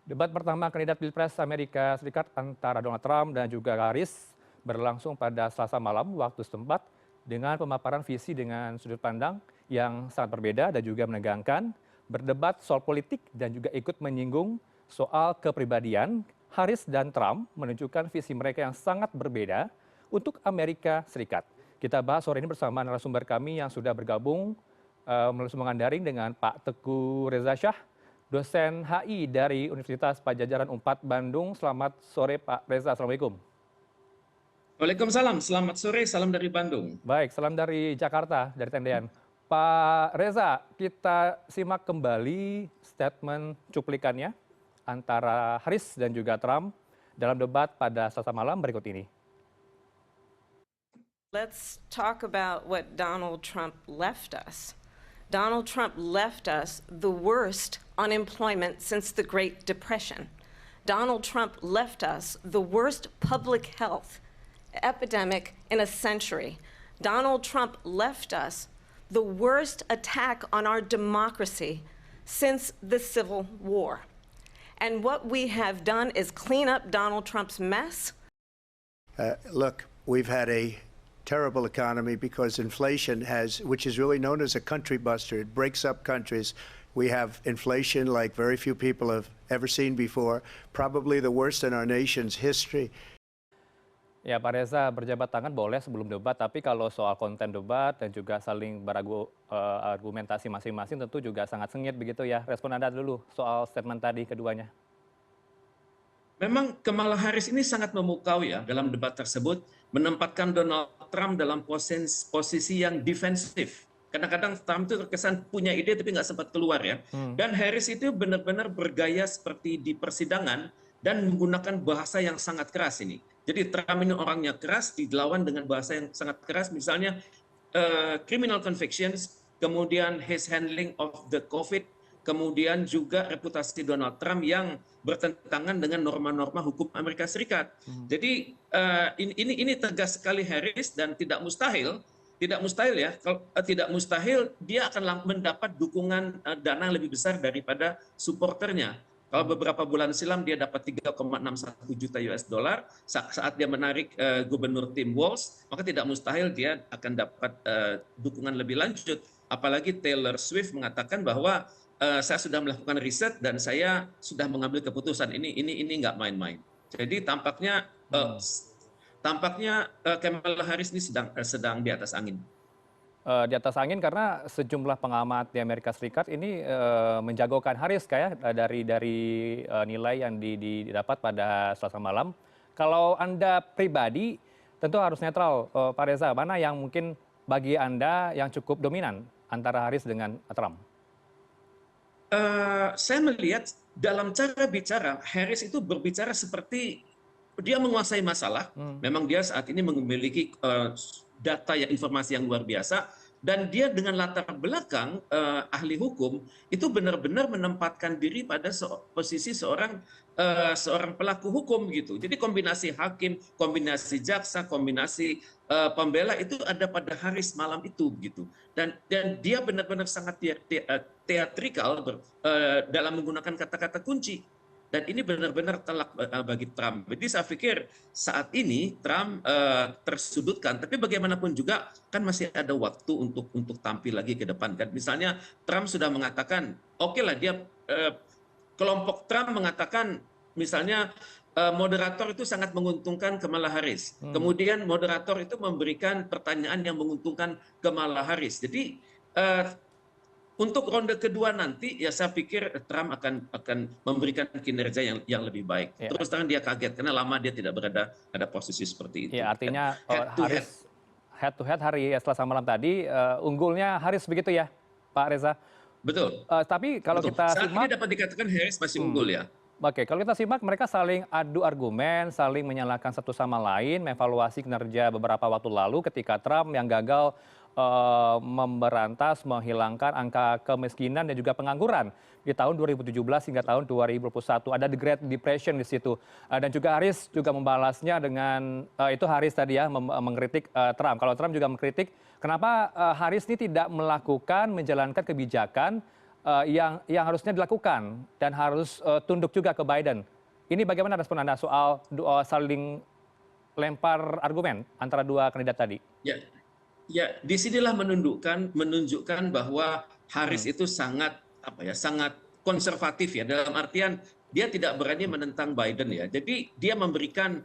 Debat pertama kandidat Pilpres Amerika Serikat antara Donald Trump dan juga Harris berlangsung pada Selasa malam waktu setempat dengan pemaparan visi dengan sudut pandang yang sangat berbeda dan juga menegangkan, berdebat soal politik dan juga ikut menyinggung soal kepribadian. Harris dan Trump menunjukkan visi mereka yang sangat berbeda untuk Amerika Serikat. Kita bahas sore ini bersama narasumber kami yang sudah bergabung melalui sambungan daring dengan Pak Teguh Reza Shah, dosen HI dari Universitas Padjadjaran Unpad Bandung. Selamat sore Pak Reza, Assalamualaikum. Waalaikumsalam, selamat sore, salam dari Bandung. Baik, salam dari Jakarta, dari Tendean. Pak Reza, kita simak kembali statement cuplikannya antara Harris dan juga Trump dalam debat pada Selasa malam berikut ini. Let's talk about what Donald Trump left us. Donald Trump left us the worst unemployment since the Great Depression. Donald Trump left us the worst public health epidemic in a century. Donald Trump left us the worst attack on our democracy since the Civil War. And what we have done is clean up Donald Trump's mess. Look, we've had a terrible economy because inflation which is really known as a country buster. It breaks up countries. We have inflation like very few people have ever seen before, probably the worst in our nation's history. Ya, Pak Reza, berjabat tangan boleh sebelum debat, tapi kalau soal konten debat dan juga saling berargumentasi masing-masing tentu juga sangat sengit begitu ya. Respon Anda dulu soal statement tadi keduanya. Memang Kamala Harris ini sangat memukau ya dalam debat tersebut, menempatkan Donald Trump dalam posisi yang defensif. Kadang-kadang Trump itu terkesan punya ide tapi nggak sempat keluar ya. Dan Harris itu benar-benar bergaya seperti di persidangan dan menggunakan bahasa yang sangat keras ini. Jadi Trump ini orangnya keras, dilawan dengan bahasa yang sangat keras, misalnya criminal convictions, kemudian his handling of the COVID, kemudian juga reputasi Donald Trump yang bertentangan dengan norma-norma hukum Amerika Serikat. Jadi ini tegas sekali Harris dan tidak mustahil ya, kalau tidak mustahil dia akan mendapat dukungan dana yang lebih besar daripada supporternya. Kalau beberapa bulan silam dia dapat 3,61 juta US dollar saat dia menarik gubernur Tim Walz, maka tidak mustahil dia akan dapat dukungan lebih lanjut. Apalagi Taylor Swift mengatakan bahwa saya sudah melakukan riset dan saya sudah mengambil keputusan ini nggak main-main. Jadi tampaknya Kamala Harris ini sedang di atas angin. Di atas angin karena sejumlah pengamat di Amerika Serikat ini menjagokan Harris kayak dari nilai yang didapat pada Selasa malam. Kalau Anda pribadi tentu harus netral, Pak Reza. Mana yang mungkin bagi Anda yang cukup dominan antara Harris dengan Trump? Saya melihat dalam cara bicara, Harris itu berbicara seperti dia menguasai masalah. Memang dia saat ini memiliki data informasi yang luar biasa, dan dia dengan latar belakang ahli hukum itu benar-benar menempatkan diri pada posisi seorang pelaku hukum gitu. Jadi kombinasi hakim, kombinasi jaksa, kombinasi pembela itu ada pada Harris malam itu gitu. Dan dia benar-benar sangat teatrikal dalam menggunakan kata-kata kunci. Dan ini benar-benar telak bagi Trump. Jadi saya pikir saat ini Trump tersudutkan, tapi bagaimanapun juga kan masih ada waktu untuk tampil lagi ke depan. Kan misalnya Trump sudah mengatakan, oke lah dia kelompok Trump mengatakan misalnya moderator itu sangat menguntungkan Kamala Harris. Kemudian moderator itu memberikan pertanyaan yang menguntungkan Kamala Harris. Jadi untuk ronde kedua nanti ya saya pikir Trump akan memberikan kinerja yang lebih baik. Ya. Terus terang dia kaget karena lama dia tidak berada pada posisi seperti itu. Ya, artinya Harris head to head hari Selasa malam tadi unggulnya Harris begitu ya, Pak Reza? Betul. Tapi kalau kita saat ini dapat dikatakan Harris masih unggul ya. Oke, kalau kita simak mereka saling adu argumen, saling menyalahkan satu sama lain, mengevaluasi kinerja beberapa waktu lalu ketika Trump yang gagal memberantas, menghilangkan angka kemiskinan dan juga pengangguran di tahun 2017 hingga tahun 2021. Ada the Great Depression di situ. Dan juga Harris juga membalasnya dengan, itu Harris tadi ya, mengkritik Trump. Kalau Trump juga mengkritik, kenapa Harris ini tidak menjalankan kebijakan yang harusnya dilakukan dan harus tunduk juga ke Biden. Ini bagaimana respon Anda soal saling lempar argumen antara dua kandidat tadi? Ya, ya, disinilah menunjukkan bahwa Harris itu sangat sangat konservatif ya, dalam artian dia tidak berani menentang Biden ya. Jadi dia memberikan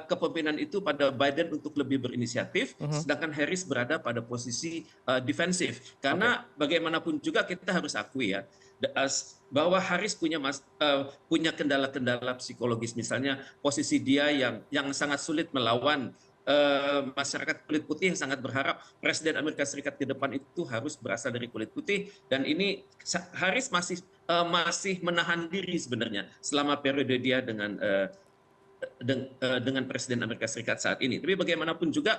kepemimpinan itu pada Biden untuk lebih berinisiatif, sedangkan Harris berada pada posisi defensif. Karena bagaimanapun juga kita harus akui ya bahwa Harris punya kendala-kendala psikologis, misalnya posisi dia yang sangat sulit melawan masyarakat kulit putih yang sangat berharap Presiden Amerika Serikat ke depan itu harus berasal dari kulit putih, dan ini Harris masih menahan diri sebenarnya selama periode dia dengan Presiden Amerika Serikat saat ini. Tapi bagaimanapun juga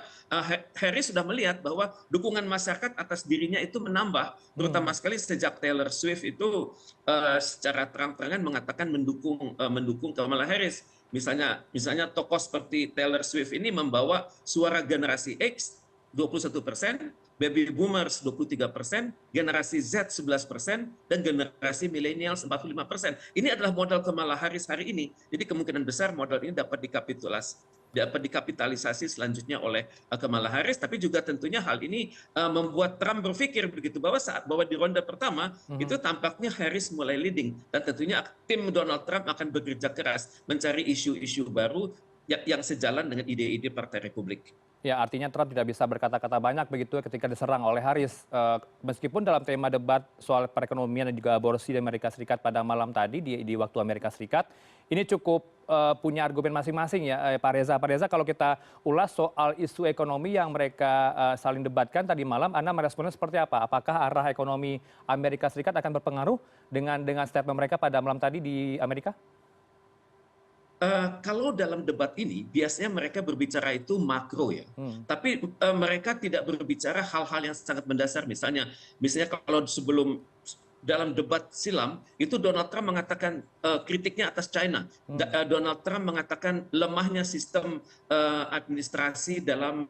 Harris sudah melihat bahwa dukungan masyarakat atas dirinya itu menambah, terutama sekali sejak Taylor Swift itu secara terang-terangan mengatakan mendukung Kamala Harris. Misalnya tokoh seperti Taylor Swift ini membawa suara generasi X 21%, baby boomers 23%, generasi Z 11%, dan generasi millennials 45%. Ini adalah modal Kamala Harris hari ini. Jadi kemungkinan besar modal ini dapat dikapitalisasi selanjutnya oleh Kamala Harris, tapi juga tentunya hal ini membuat Trump berpikir begitu bahwa di ronde pertama itu tampaknya Harris mulai leading, dan tentunya tim Donald Trump akan bekerja keras mencari isu-isu baru yang sejalan dengan ide-ide Partai Republik. Ya, artinya Trump tidak bisa berkata-kata banyak begitu ketika diserang oleh Harris. Meskipun dalam tema debat soal perekonomian dan juga aborsi di Amerika Serikat pada malam tadi di waktu Amerika Serikat, ini cukup punya argumen masing-masing ya, Pak Reza. Pak Reza, kalau kita ulas soal isu ekonomi yang mereka saling debatkan tadi malam, Anda meresponnya seperti apa? Apakah arah ekonomi Amerika Serikat akan berpengaruh dengan statement mereka pada malam tadi di Amerika? Kalau dalam debat ini biasanya mereka berbicara itu makro ya, tapi mereka tidak berbicara hal-hal yang sangat mendasar. Misalnya kalau dalam debat silam itu Donald Trump mengatakan kritiknya atas China. Donald Trump mengatakan lemahnya sistem administrasi dalam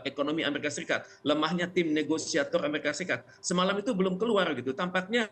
ekonomi Amerika Serikat, lemahnya tim negosiator Amerika Serikat. Semalam itu belum keluar gitu. Tampaknya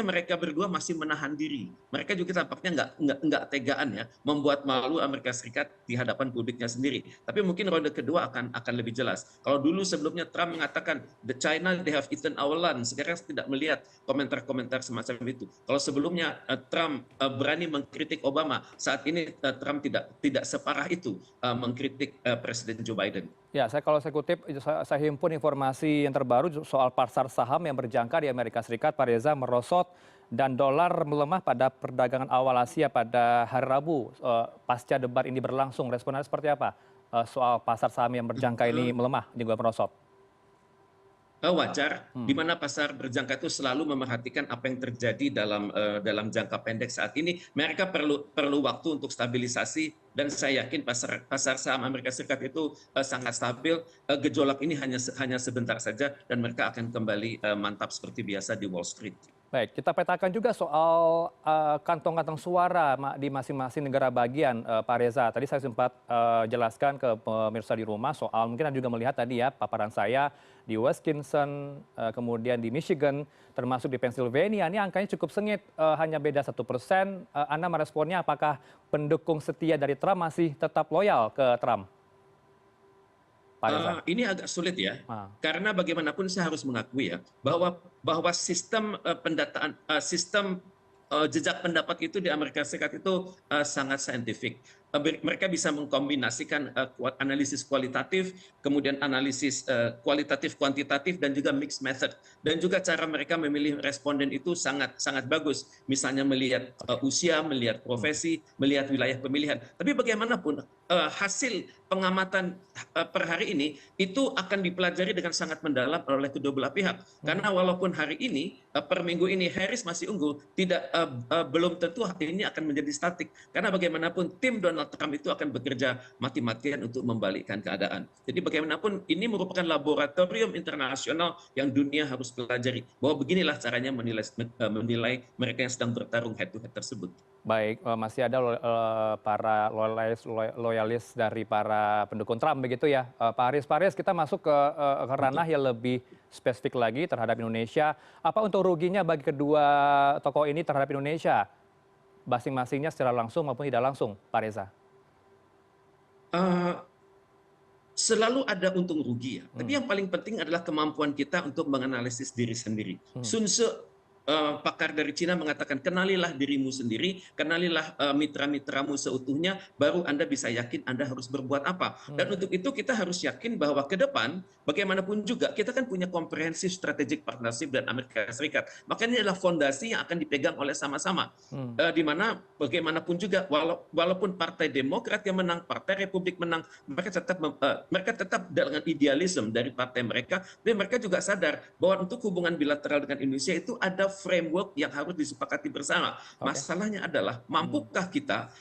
mereka berdua masih menahan diri. Mereka juga tampaknya nggak tegaan ya, membuat malu Amerika Serikat di hadapan publiknya sendiri. Tapi mungkin ronde kedua akan lebih jelas. Kalau dulu sebelumnya Trump mengatakan the China they have eaten our land, sekarang tidak melihat komentar-komentar semacam itu. Kalau sebelumnya Trump berani mengkritik Obama, saat ini Trump tidak separah itu mengkritik Presiden Joe Biden. Ya, kalau saya kutip, saya himpun informasi yang terbaru soal pasar saham yang berjangka di Amerika Serikat, Pak Reza, merosot dan dolar melemah pada perdagangan awal Asia pada hari Rabu pasca debat ini berlangsung. Responnya seperti apa soal pasar saham yang berjangka ini melemah juga merosot? Wajar, di mana pasar berjangka itu selalu memerhatikan apa yang terjadi dalam jangka pendek saat ini. Mereka perlu waktu untuk stabilisasi, dan saya yakin pasar saham Amerika Serikat itu sangat stabil. Gejolak ini hanya sebentar saja, dan mereka akan kembali mantap seperti biasa di Wall Street. Baik, kita petakan juga soal kantong-kantong suara di masing-masing negara bagian, Pak Reza. Tadi saya sempat jelaskan ke pemirsa di rumah soal, mungkin Anda juga melihat tadi ya paparan saya di Wisconsin, kemudian di Michigan, termasuk di Pennsylvania. Ini angkanya cukup sengit, hanya beda 1%. Anda meresponnya apakah pendukung setia dari Trump masih tetap loyal ke Trump? Ini agak sulit ya, karena bagaimanapun saya harus mengakui ya bahwa sistem pendataan, sistem jejak pendapat itu di Amerika Serikat itu sangat saintifik. Mereka bisa mengkombinasikan analisis kualitatif, kemudian analisis kualitatif kuantitatif, dan juga mixed method. Dan juga cara mereka memilih responden itu sangat bagus. Misalnya melihat usia, melihat profesi, melihat wilayah pemilihan. Tapi bagaimanapun hasil pengamatan per hari ini itu akan dipelajari dengan sangat mendalam oleh kedua belah pihak. Karena walaupun hari ini per minggu ini Harris masih unggul, belum tentu hari ini akan menjadi statik. Karena bagaimanapun tim Donald Donald Trump itu akan bekerja mati-matian untuk membalikkan keadaan. Jadi bagaimanapun ini merupakan laboratorium internasional yang dunia harus pelajari bahwa beginilah caranya menilai mereka yang sedang bertarung head to head tersebut. Baik, masih ada para loyalis dari para pendukung Trump begitu ya, Pak Haris. Kita masuk ke ranah yang lebih spesifik lagi terhadap Indonesia. Apa untung ruginya bagi kedua tokoh ini terhadap Indonesia? Masing-masingnya secara langsung maupun tidak langsung, Pak Reza. Selalu ada untung rugi ya. Tapi yang paling penting adalah kemampuan kita untuk menganalisis diri sendiri. Sun Tzu, pakar dari Cina, mengatakan kenalilah dirimu sendiri, kenalilah mitra-mitramu seutuhnya, baru Anda bisa yakin Anda harus berbuat apa. Dan untuk itu kita harus yakin bahwa ke depan bagaimanapun juga kita kan punya comprehensive strategic partnership dan Amerika Serikat. Makanya ini adalah fondasi yang akan dipegang oleh sama-sama. Di mana bagaimanapun juga walaupun Partai Demokrat yang menang, Partai Republik menang, mereka tetap dengan idealisme dari partai mereka, tapi mereka juga sadar bahwa untuk hubungan bilateral dengan Indonesia itu ada framework yang harus disepakati bersama. Masalahnya adalah mampukah kita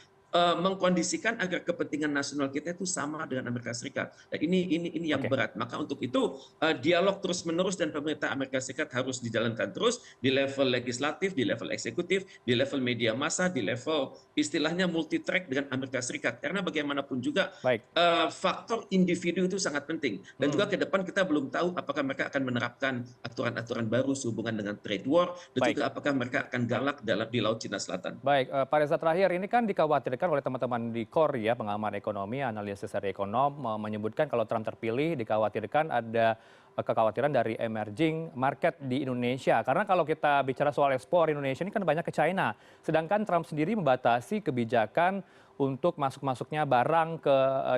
mengkondisikan agar kepentingan nasional kita itu sama dengan Amerika Serikat. Dan ini yang berat. Maka untuk itu dialog terus-menerus dan pemerintah Amerika Serikat harus dijalankan terus di level legislatif, di level eksekutif, di level media massa, di level istilahnya multi track dengan Amerika Serikat. Karena bagaimanapun juga faktor individu itu sangat penting. Dan juga ke depan kita belum tahu apakah mereka akan menerapkan aturan-aturan baru sehubungan dengan trade war, dan juga apakah mereka akan galak di Laut Cina Selatan. Baik, Pak Reza, terakhir ini kan dikhawatirkan oleh teman-teman di KOR ya, pengamat ekonomi, analisis dari ekonom, menyebutkan kalau Trump terpilih dikhawatirkan ada kekhawatiran dari emerging market di Indonesia. Karena kalau kita bicara soal ekspor Indonesia ini kan banyak ke China. Sedangkan Trump sendiri membatasi kebijakan untuk masuknya barang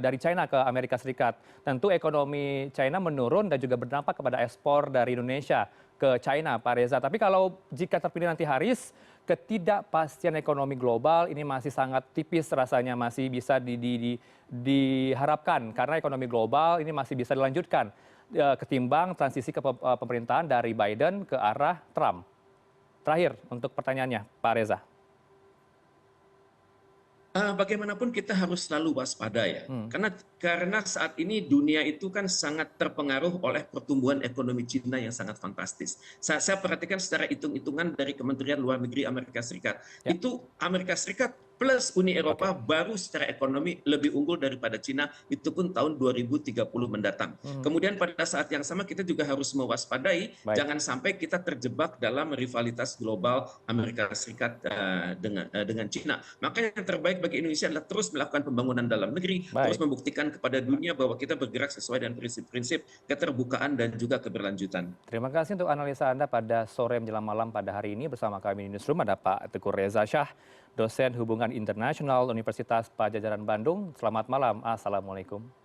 dari China ke Amerika Serikat. Tentu ekonomi China menurun dan juga berdampak kepada ekspor dari Indonesia ke China, Pak Reza. Tapi kalau jika terpilih nanti Haris, ketidakpastian ekonomi global ini masih sangat tipis rasanya, masih bisa diharapkan karena ekonomi global ini masih bisa dilanjutkan ketimbang transisi ke pemerintahan dari Biden ke arah Trump. Terakhir untuk pertanyaannya, Pak Reza. Bagaimanapun kita harus selalu waspada ya, karena saat ini dunia itu kan sangat terpengaruh oleh pertumbuhan ekonomi Cina yang sangat fantastis. Saya perhatikan secara hitung-hitungan dari Kementerian Luar Negeri Amerika Serikat, itu Amerika Serikat plus Uni Eropa baru secara ekonomi lebih unggul daripada Cina, itu pun tahun 2030 mendatang. Kemudian pada saat yang sama kita juga harus mewaspadai, jangan sampai kita terjebak dalam rivalitas global Amerika Serikat dengan Cina. Makanya yang terbaik bagi Indonesia adalah terus melakukan pembangunan dalam negeri, terus membuktikan kepada dunia bahwa kita bergerak sesuai dengan prinsip-prinsip keterbukaan dan juga keberlanjutan. Terima kasih untuk analisa Anda pada sore menjelang malam pada hari ini. Bersama kami di Newsroom ada Pak Teguh Reza Shah, dosen Hubungan Internasional Universitas Padjadjaran Bandung. Selamat malam, Assalamualaikum.